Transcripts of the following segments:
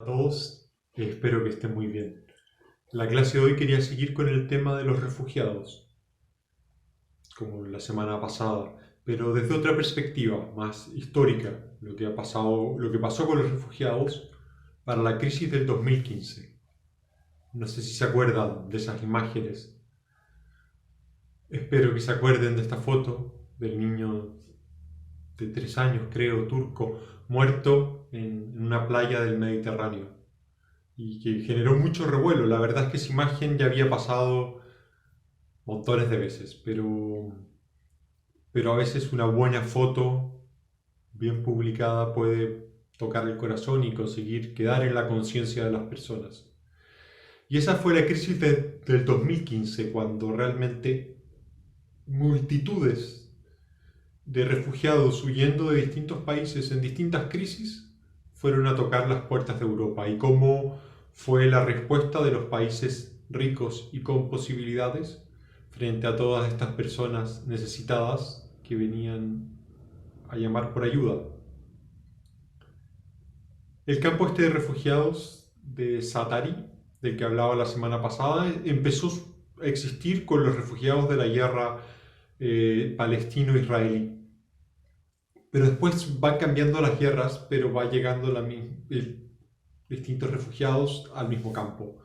A todos, espero que estén muy bien. La clase de hoy quería seguir con el tema de los refugiados, como la semana pasada, pero desde otra perspectiva, más histórica, lo que pasó con los refugiados para la crisis del 2015. No sé si se acuerdan de esas imágenes. Espero que se acuerden de esta foto del niño de 3 años, creo, turco, muerto en una playa del Mediterráneo, y que generó mucho revuelo. La verdad es que esa imagen ya había pasado montones de veces, pero a veces una buena foto bien publicada puede tocar el corazón y conseguir quedar en la conciencia de las personas. Y esa fue la crisis del 2015, cuando realmente multitudes de refugiados huyendo de distintos países en distintas crisis fueron a tocar las puertas de Europa, y cómo fue la respuesta de los países ricos y con posibilidades frente a todas estas personas necesitadas que venían a llamar por ayuda. El campo este de refugiados de Zatari, del que hablaba la semana pasada, empezó a existir con los refugiados de la guerra palestino-israelí. Pero después van cambiando las guerras, pero va llegando distintos refugiados al mismo campo.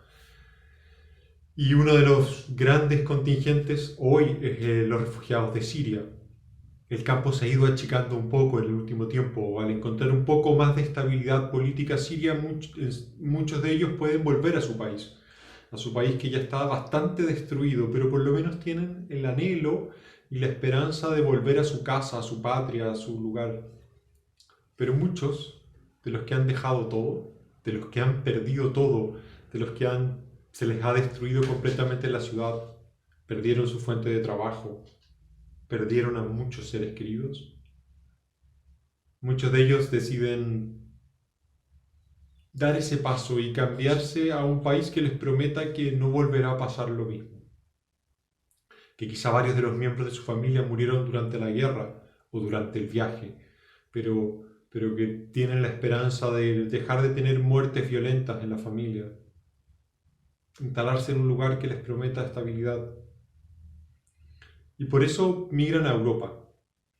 Y uno de los grandes contingentes hoy es los refugiados de Siria. El campo se ha ido achicando un poco en el último tiempo. Al encontrar un poco más de estabilidad política siria, muchos de ellos pueden volver a su país que ya está bastante destruido, pero por lo menos tienen el anhelo y la esperanza de volver a su casa, a su patria, a su lugar. Pero muchos de los que han dejado todo, de los que han perdido todo, de los que se les ha destruido completamente la ciudad, perdieron su fuente de trabajo, perdieron a muchos seres queridos. Muchos de ellos deciden dar ese paso y cambiarse a un país que les prometa que no volverá a pasar lo mismo. Que quizá varios de los miembros de su familia murieron durante la guerra o durante el viaje, pero que tienen la esperanza de dejar de tener muertes violentas en la familia, instalarse en un lugar que les prometa estabilidad. Y por eso migran a Europa,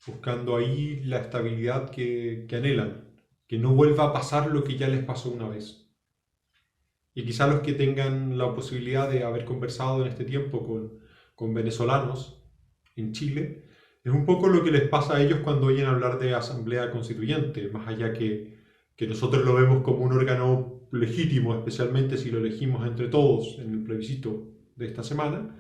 buscando ahí la estabilidad que anhelan, que no vuelva a pasar lo que ya les pasó una vez. Y quizá los que tengan la posibilidad de haber conversado en este tiempo con venezolanos en Chile, es un poco lo que les pasa a ellos cuando oyen hablar de asamblea constituyente, más allá que nosotros lo vemos como un órgano legítimo, especialmente si lo elegimos entre todos en el plebiscito de esta semana.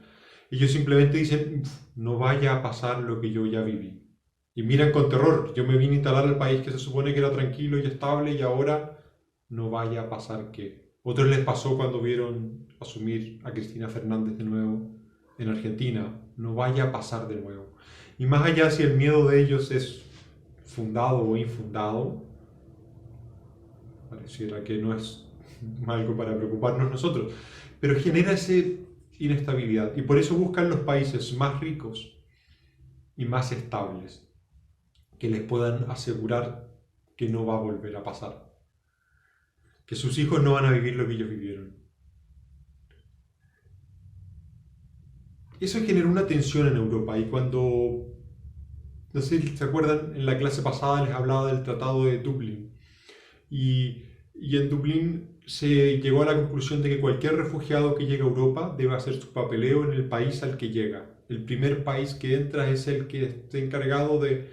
Ellos simplemente dicen: no vaya a pasar lo que yo ya viví. Y miran con terror: yo me vine a instalar al país que se supone que era tranquilo y estable, y ahora no vaya a pasar qué. Otros les pasó cuando vieron asumir a Cristina Fernández de nuevo en Argentina: no vaya a pasar de nuevo. Y más allá si el miedo de ellos es fundado o infundado, pareciera que no es algo para preocuparnos nosotros, pero genera esa inestabilidad, y por eso buscan los países más ricos y más estables que les puedan asegurar que no va a volver a pasar, que sus hijos no van a vivir lo que ellos vivieron. Eso generó una tensión en Europa, y cuando, no sé si se acuerdan, en la clase pasada les hablaba del Tratado de Dublín, y en Dublín se llegó a la conclusión de que cualquier refugiado que llegue a Europa debe hacer su papeleo en el país al que llega. El primer país que entra es el que esté encargado de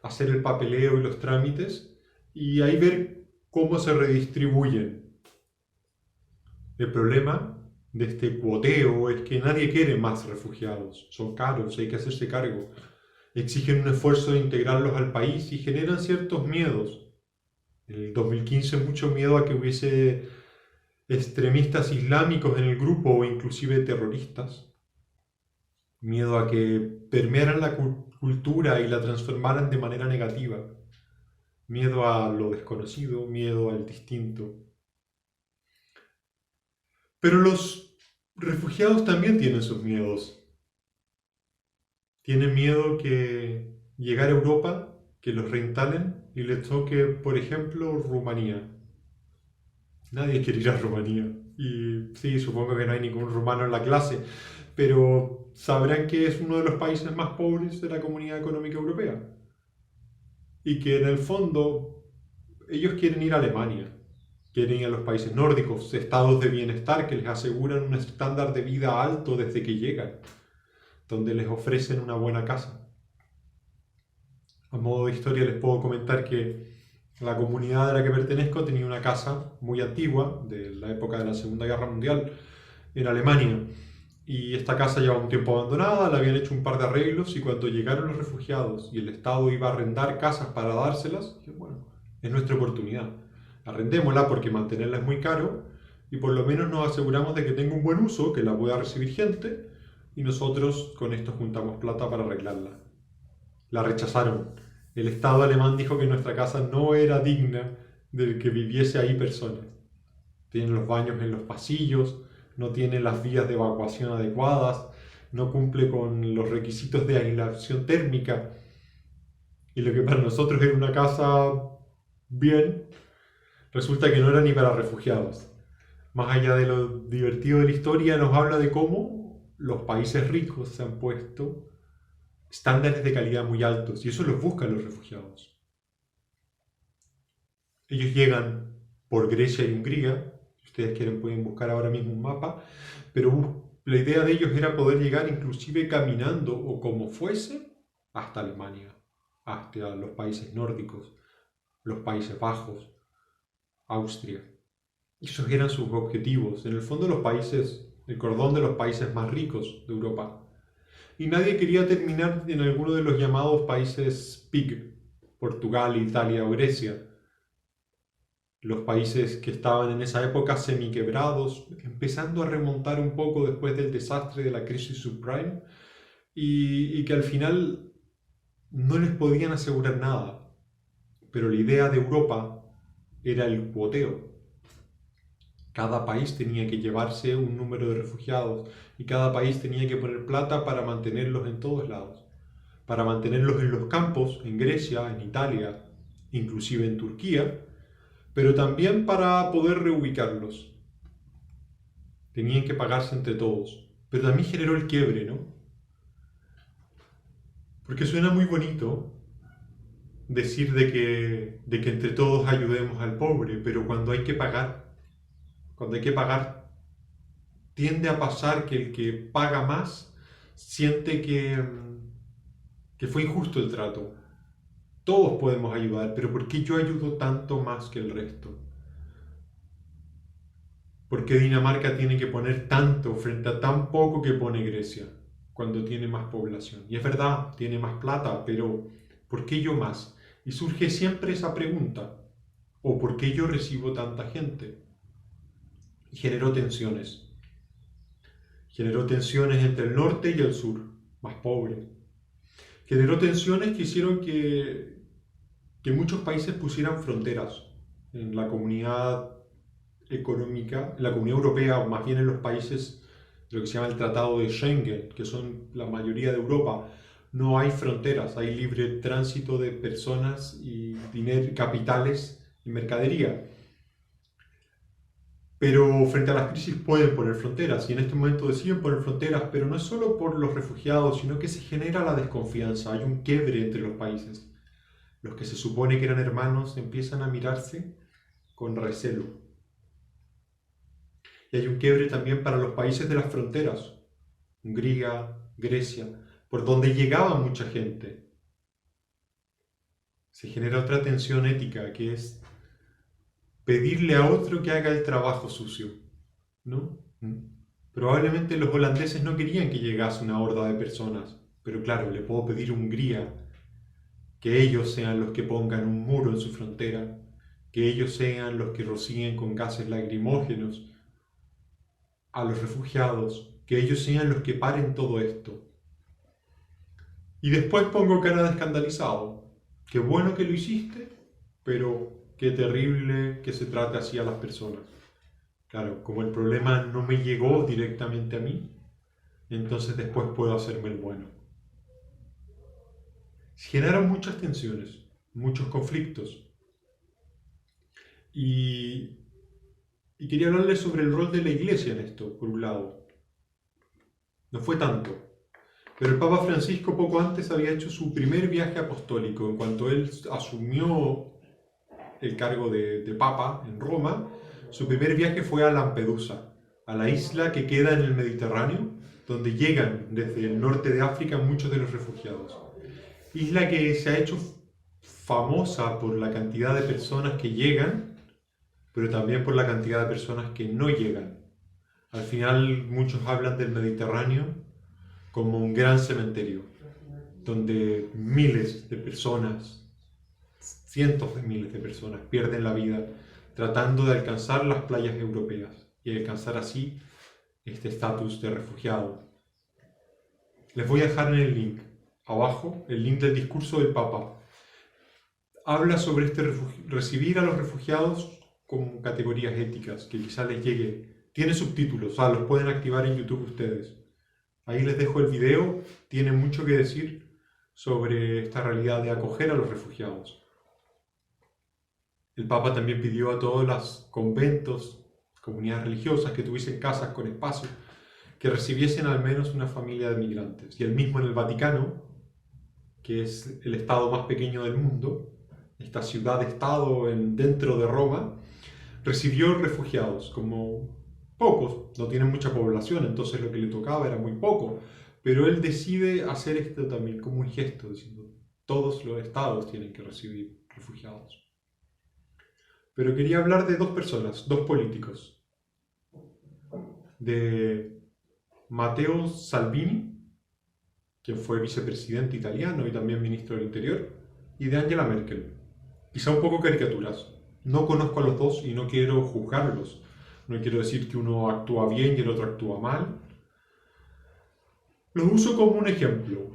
hacer el papeleo y los trámites, y ahí ver cómo se redistribuyen. El problema de este cuoteo es que nadie quiere más refugiados. Son caros, hay que hacerse cargo. Exigen un esfuerzo de integrarlos al país y generan ciertos miedos. En el 2015 mucho miedo a que hubiese extremistas islámicos en el grupo, o inclusive terroristas. Miedo a que permearan la cultura y la transformaran de manera negativa. Miedo a lo desconocido, miedo al distinto. Pero los refugiados también tienen sus miedos. Tienen miedo que llegar a Europa, que los reinstalen y les toque, por ejemplo, Rumanía. Nadie quiere ir a Rumanía. Y sí, supongo que no hay ningún rumano en la clase, pero sabrán que es uno de los países más pobres de la Comunidad Económica Europea. Y que en el fondo ellos quieren ir a Alemania, quieren ir a los países nórdicos, estados de bienestar que les aseguran un estándar de vida alto desde que llegan, donde les ofrecen una buena casa. A modo de historia les puedo comentar que la comunidad a la que pertenezco tenía una casa muy antigua, de la época de la Segunda Guerra Mundial, en Alemania. Y esta casa llevaba un tiempo abandonada, le habían hecho un par de arreglos y cuando llegaron los refugiados y el Estado iba a arrendar casas para dárselas, dije, bueno, es nuestra oportunidad. Arrendémosla porque mantenerla es muy caro y por lo menos nos aseguramos de que tenga un buen uso, que la pueda recibir gente y nosotros con esto juntamos plata para arreglarla. La rechazaron. El Estado alemán dijo que nuestra casa no era digna de que viviese ahí personas. Tienen los baños en los pasillos, no tiene las vías de evacuación adecuadas, no cumple con los requisitos de aislación térmica. Y lo que para nosotros era una casa bien, resulta que no era ni para refugiados. Más allá de lo divertido de la historia, nos habla de cómo los países ricos se han puesto estándares de calidad muy altos y eso los buscan los refugiados. Ellos llegan por Grecia y Hungría, si ustedes quieren pueden buscar ahora mismo un mapa, pero la idea de ellos era poder llegar inclusive caminando o como fuese hasta Alemania, hasta los países nórdicos, los Países Bajos, Austria. Esos eran sus objetivos, en el fondo los países, el cordón de los países más ricos de Europa. Y nadie quería terminar en alguno de los llamados países PIG, Portugal, Italia o Grecia, los países que estaban en esa época semiquebrados, empezando a remontar un poco después del desastre de la crisis subprime, y que al final no les podían asegurar nada. Pero la idea de Europa era el cuoteo. Cada país tenía que llevarse un número de refugiados y cada país tenía que poner plata para mantenerlos en todos lados. Para mantenerlos en los campos, en Grecia, en Italia, inclusive en Turquía, pero también para poder reubicarlos. Tenían que pagarse entre todos. Pero también generó el quiebre, ¿no? Porque suena muy bonito decir de que entre todos ayudemos al pobre, pero cuando hay que pagar, tiende a pasar que el que paga más siente que fue injusto el trato. Todos podemos ayudar, pero ¿por qué yo ayudo tanto más que el resto? ¿Por qué Dinamarca tiene que poner tanto frente a tan poco que pone Grecia cuando tiene más población? Y es verdad, tiene más plata, pero ¿por qué yo más? Y surge siempre esa pregunta, ¿o por qué yo recibo tanta gente? Y generó tensiones. Generó tensiones entre el norte y el sur, más pobre. Generó tensiones que hicieron que muchos países pusieran fronteras en la comunidad económica, en la Comunidad Europea, o más bien en los países de lo que se llama el Tratado de Schengen, que son la mayoría de Europa. No hay fronteras, hay libre tránsito de personas y dinero, capitales y mercadería. Pero frente a las crisis pueden poner fronteras y en este momento deciden poner fronteras, pero no es solo por los refugiados, sino que se genera la desconfianza, hay un quiebre entre los países. Los que se supone que eran hermanos empiezan a mirarse con recelo. Y hay un quiebre también para los países de las fronteras, Hungría, Grecia, por donde llegaba mucha gente. Se genera otra tensión ética que es pedirle a otro que haga el trabajo sucio, ¿no? Probablemente los holandeses no querían que llegase una horda de personas, pero claro, le puedo pedir a Hungría que ellos sean los que pongan un muro en su frontera, que ellos sean los que rocíen con gases lacrimógenos a los refugiados, que ellos sean los que paren todo esto. Y después pongo cara de escandalizado. Qué bueno que lo hiciste, pero qué terrible que se trate así a las personas. Claro, como el problema no me llegó directamente a mí, entonces después puedo hacerme el bueno. Se generaron muchas tensiones, muchos conflictos. Y Y quería hablarles sobre el rol de la Iglesia en esto, por un lado. No fue tanto, pero el Papa Francisco poco antes había hecho su primer viaje apostólico. En cuanto él asumió el cargo de Papa en Roma, su primer viaje fue a Lampedusa, a la isla que queda en el Mediterráneo, donde llegan desde el norte de África muchos de los refugiados. Isla que se ha hecho famosa por la cantidad de personas que llegan, pero también por la cantidad de personas que no llegan. Al final muchos hablan del Mediterráneo como un gran cementerio, donde miles de personas, cientos de miles de personas pierden la vida tratando de alcanzar las playas europeas y alcanzar así este estatus de refugiado. Les voy a dejar en el link, abajo, el link del discurso del Papa. Habla sobre recibir a los refugiados como categorías éticas, que quizás les llegue. Tiene subtítulos, los pueden activar en YouTube ustedes. Ahí les dejo el video, tiene mucho que decir sobre esta realidad de acoger a los refugiados. El Papa también pidió a todos los conventos, comunidades religiosas que tuviesen casas con espacio, que recibiesen al menos una familia de migrantes. Y él mismo en el Vaticano, que es el estado más pequeño del mundo, esta ciudad-estado dentro de Roma, recibió refugiados, como pocos, no tienen mucha población, entonces lo que le tocaba era muy poco, pero él decide hacer esto también como un gesto, diciendo todos los estados tienen que recibir refugiados. Pero quería hablar de dos personas, dos políticos, de Matteo Salvini, quien fue vicepresidente italiano y también ministro del Interior, y de Angela Merkel. Quizá un poco caricaturas. No conozco a los dos y no quiero juzgarlos. No quiero decir que uno actúa bien y el otro actúa mal. Los uso como un ejemplo,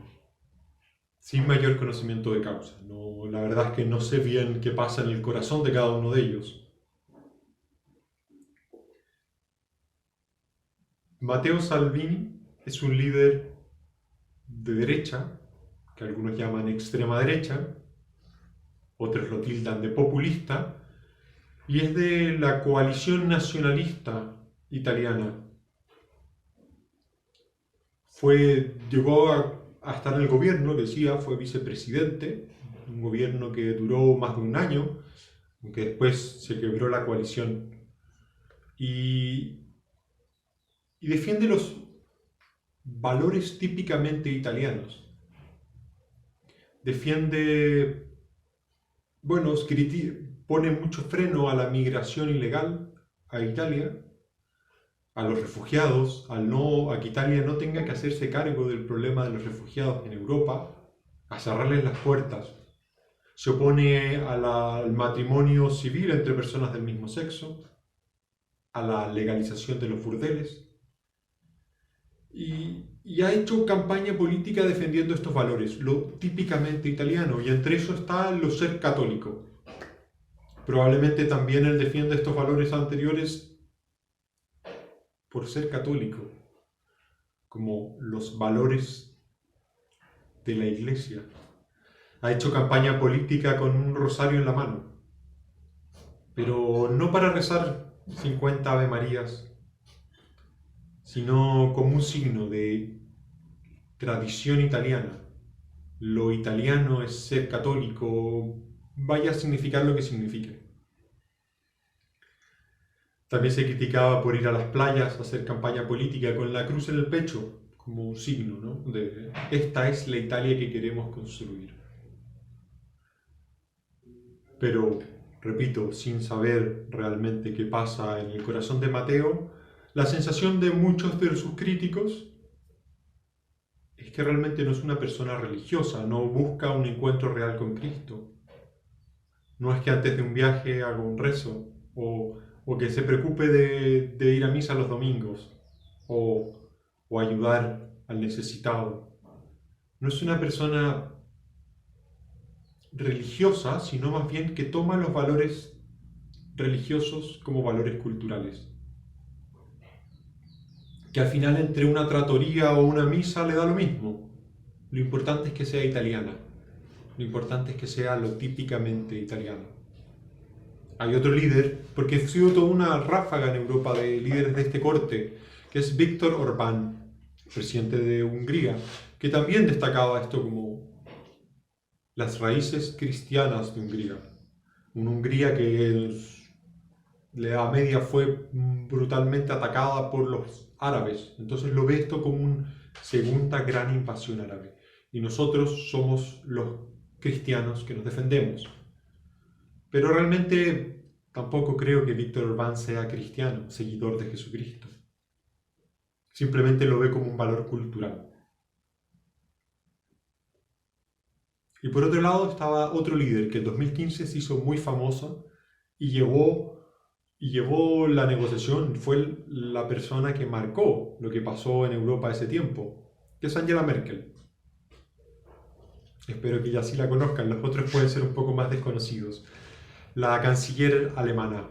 sin mayor conocimiento de causa. No, la verdad es que no sé bien qué pasa en el corazón de cada uno de ellos. Matteo Salvini es un líder de derecha, que algunos llaman extrema derecha, otros lo tildan de populista, y es de la coalición nacionalista italiana. Llegó a estar en el gobierno, decía, fue vicepresidente, un gobierno que duró más de un año, aunque después se quebró la coalición. Y defiende los valores típicamente italianos. Defiende, pone mucho freno a la migración ilegal a Italia, a los refugiados, a que Italia no tenga que hacerse cargo del problema de los refugiados en Europa, a cerrarles las puertas. Se opone al matrimonio civil entre personas del mismo sexo, a la legalización de los burdeles, y ha hecho campaña política defendiendo estos valores, lo típicamente italiano, y entre eso está lo ser católico. Probablemente también él defiende estos valores anteriores por ser católico, como los valores de la Iglesia. Ha hecho campaña política con un rosario en la mano, pero no para rezar 50 Ave Marías, sino como un signo de tradición italiana. Lo italiano es ser católico, vaya a significar lo que signifique. También se criticaba por ir a las playas a hacer campaña política con la cruz en el pecho, como un signo, ¿no? De esta es la Italia que queremos construir. Pero, repito, sin saber realmente qué pasa en el corazón de Mateo, la sensación de muchos de sus críticos es que realmente no es una persona religiosa, no busca un encuentro real con Cristo. No es que antes de un viaje haga un rezo, o que se preocupe de ir a misa los domingos, o ayudar al necesitado. No es una persona religiosa, sino más bien que toma los valores religiosos como valores culturales. Que al final entre una trattoria o una misa le da lo mismo. Lo importante es que sea italiana. Lo importante es que sea lo típicamente italiano. hay otro líder, porque ha sido toda una ráfaga en Europa de líderes de este corte, que es Víctor Orbán, presidente de Hungría, que también destacaba esto como las raíces cristianas de Hungría. Una Hungría que en la Edad Media fue brutalmente atacada por los árabes. Entonces lo ve esto como una segunda gran invasión árabe. Y nosotros somos los cristianos que nos defendemos. Pero realmente tampoco creo que Víctor Orbán sea cristiano, seguidor de Jesucristo. Simplemente lo ve como un valor cultural. Y por otro lado estaba otro líder que en 2015 se hizo muy famoso y llevó la negociación, fue la persona que marcó lo que pasó en Europa ese tiempo, que es Angela Merkel. Espero que ya sí la conozcan, los otros pueden ser un poco más desconocidos. La canciller alemana.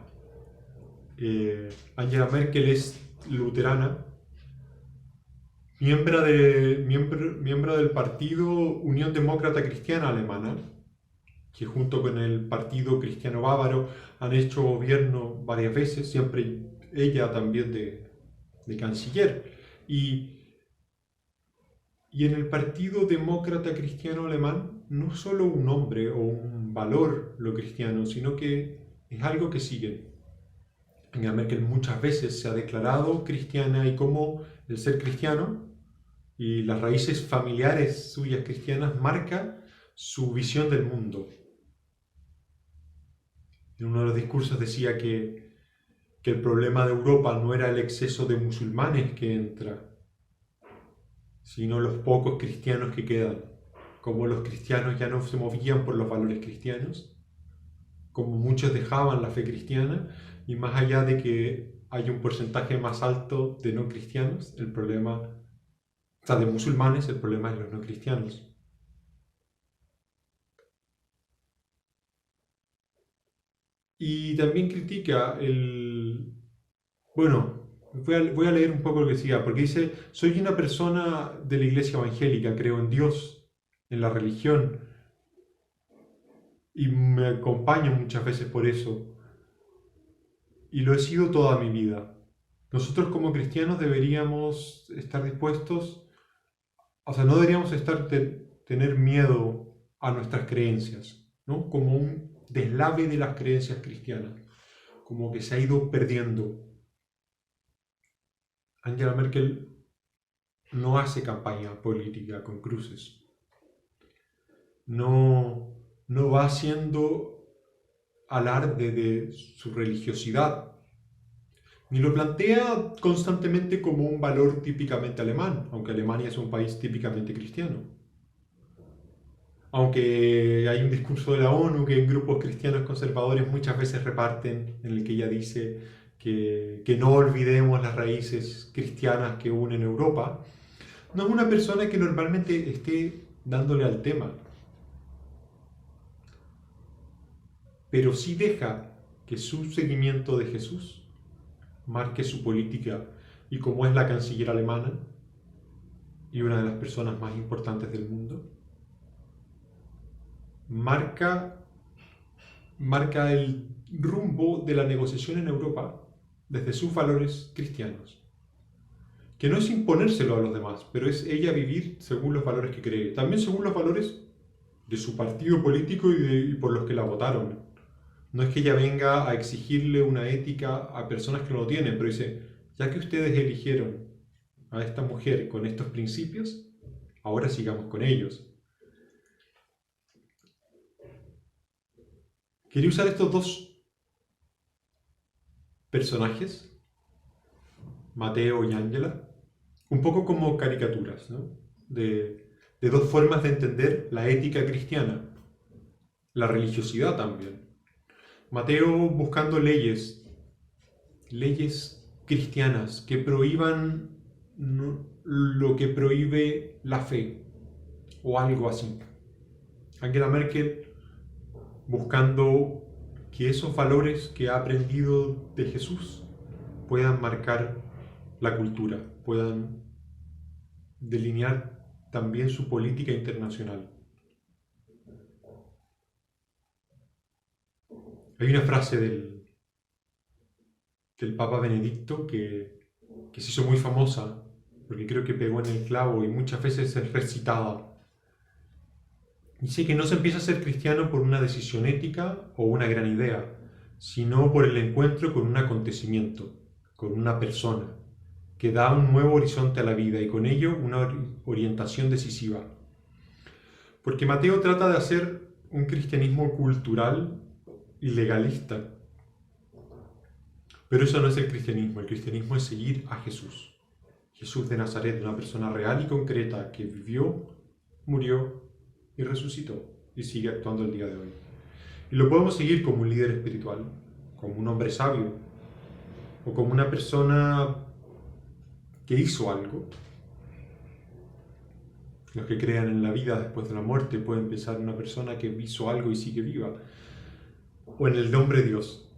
Angela Merkel es luterana, miembro del partido Unión Demócrata Cristiana Alemana, que junto con el Partido Cristiano Bávaro han hecho gobierno varias veces, siempre ella también de canciller. Y en el Partido Demócrata Cristiano Alemán no es solo un nombre o un valor lo cristiano, sino que es algo que siguen. Angela Merkel muchas veces se ha declarado cristiana y como el ser cristiano y las raíces familiares suyas cristianas marca su visión del mundo. En uno de los discursos decía que el problema de Europa no era el exceso de musulmanes que entra, sino los pocos cristianos que quedan. Como los cristianos ya no se movían por los valores cristianos, como muchos dejaban la fe cristiana, y más allá de que hay un porcentaje más alto de no cristianos, el problema, o sea, de musulmanes, el problema es los no cristianos. Y también critica el... Bueno, voy a leer un poco lo que decía, porque dice, soy una persona de la iglesia evangélica, creo en Dios, en la religión, y me acompaño muchas veces por eso, y lo he sido toda mi vida. Nosotros como cristianos deberíamos estar dispuestos, o sea, no deberíamos tener miedo a nuestras creencias, ¿no? Como un deslave de las creencias cristianas, como que se ha ido perdiendo. Angela Merkel no hace campaña política con cruces. No va haciendo alarde de su religiosidad, ni lo plantea constantemente como un valor típicamente alemán, aunque Alemania es un país típicamente cristiano. Aunque hay un discurso de la ONU que en grupos cristianos conservadores muchas veces reparten, en el que ella dice que no olvidemos las raíces cristianas que unen Europa, no es una persona que normalmente esté dándole al tema, pero sí deja que su seguimiento de Jesús marque su política, y como es la canciller alemana y una de las personas más importantes del mundo, marca el rumbo de la negociación en Europa desde sus valores cristianos. Que no es imponérselo a los demás, pero es ella vivir según los valores que cree, también según los valores de su partido político y por los que la votaron. No es que ella venga a exigirle una ética a personas que no lo tienen, pero dice, ya que ustedes eligieron a esta mujer con estos principios, ahora sigamos con ellos. Quería usar estos dos personajes, Mateo y Ángela, un poco como caricaturas, ¿no? De dos formas de entender la ética cristiana, la religiosidad también. Mateo buscando leyes cristianas que prohíban lo que prohíbe la fe, o algo así. Angela Merkel buscando que esos valores que ha aprendido de Jesús puedan marcar la cultura, puedan delinear también su política internacional. Hay una frase del Papa Benedicto que se hizo muy famosa, porque creo que pegó en el clavo y muchas veces es recitada. Dice que no se empieza a ser cristiano por una decisión ética o una gran idea, sino por el encuentro con un acontecimiento, con una persona, que da un nuevo horizonte a la vida y con ello una orientación decisiva. Porque Mateo trata de hacer un cristianismo cultural y legalista. Pero eso no es el cristianismo es seguir a Jesús. Jesús de Nazaret, una persona real y concreta que vivió, murió y resucitó y sigue actuando el día de hoy. Y lo podemos seguir como un líder espiritual, como un hombre sabio o como una persona que hizo algo. Los que crean en la vida después de la muerte pueden pensar en una persona que hizo algo y sigue viva, o en el nombre de Dios.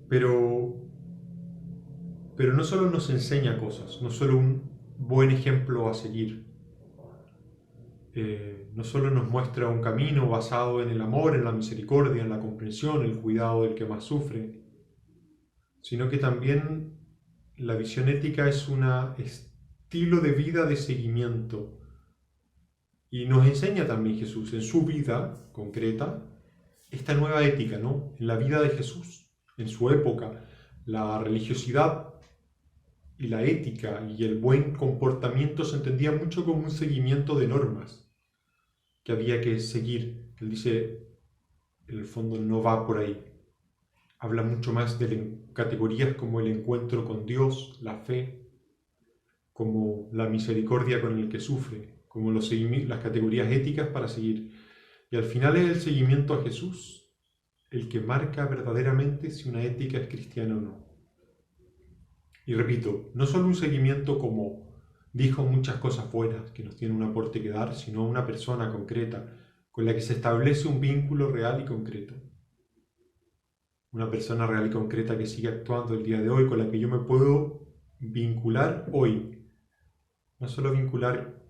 Pero no solo nos enseña cosas, no solo un buen ejemplo a seguir, no solo nos muestra un camino basado en el amor, en la misericordia, en la comprensión, el cuidado del que más sufre, sino que también la visión ética es un estilo de vida de seguimiento. Y nos enseña también Jesús en su vida concreta esta nueva ética, ¿no? En la vida de Jesús, en su época, la religiosidad y la ética y el buen comportamiento se entendía mucho como un seguimiento de normas que había que seguir. Él dice, en el fondo no va por ahí. Habla mucho más de categorías como el encuentro con Dios, la fe, como la misericordia con el que sufre, como las categorías éticas para seguir. Y al final es el seguimiento a Jesús el que marca verdaderamente si una ética es cristiana o no. Y repito, no solo un seguimiento como dijo muchas cosas buenas que nos tiene un aporte que dar, sino una persona concreta con la que se establece un vínculo real y concreto. Una persona real y concreta que sigue actuando el día de hoy, con la que yo me puedo vincular hoy. No solo vincular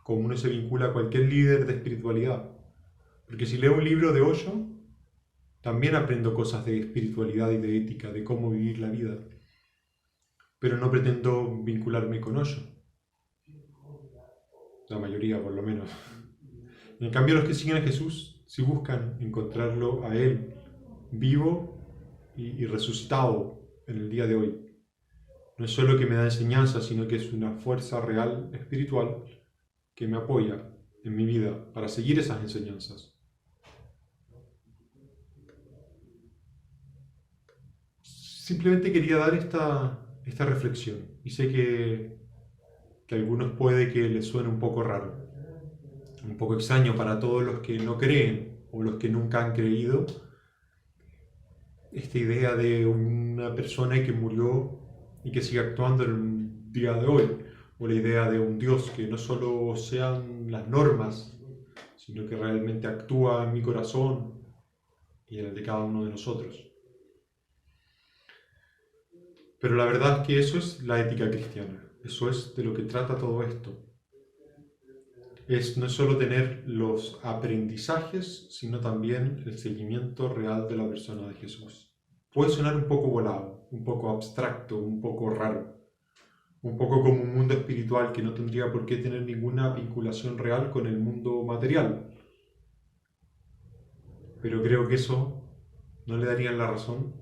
como uno se vincula a cualquier líder de espiritualidad. Porque si leo un libro de Osho, también aprendo cosas de espiritualidad y de ética, de cómo vivir la vida. Pero no pretendo vincularme con Osho. La mayoría, por lo menos. En cambio, los que siguen a Jesús, si buscan encontrarlo a Él, vivo y resucitado en el día de hoy. No es solo que me da enseñanza, sino que es una fuerza real, espiritual, que me apoya en mi vida para seguir esas enseñanzas. Simplemente quería dar esta reflexión y sé que a algunos puede que les suene un poco raro, un poco extraño para todos los que no creen o los que nunca han creído, esta idea de una persona que murió y que sigue actuando en el día de hoy, o la idea de un Dios que no solo sean las normas, sino que realmente actúa en mi corazón y en el de cada uno de nosotros. Pero la verdad es que eso es la ética cristiana, eso es de lo que trata todo esto. No es solo tener los aprendizajes, sino también el seguimiento real de la persona de Jesús. Puede sonar un poco volado, un poco abstracto, un poco raro, un poco como un mundo espiritual que no tendría por qué tener ninguna vinculación real con el mundo material. Pero creo que eso no le darían la razón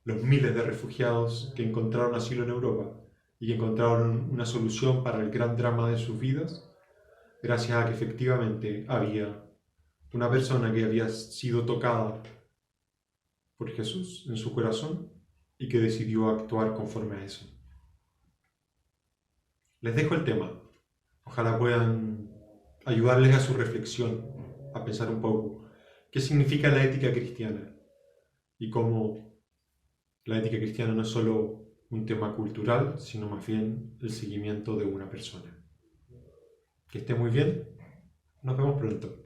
los miles de refugiados que encontraron asilo en Europa y que encontraron una solución para el gran drama de sus vidas, gracias a que efectivamente había una persona que había sido tocada por Jesús en su corazón y que decidió actuar conforme a eso. Les dejo el tema. Ojalá puedan ayudarles a su reflexión, a pensar un poco qué significa la ética cristiana y cómo la ética cristiana no es solo un tema cultural, sino más bien el seguimiento de una persona. Que esté muy bien. Nos vemos pronto.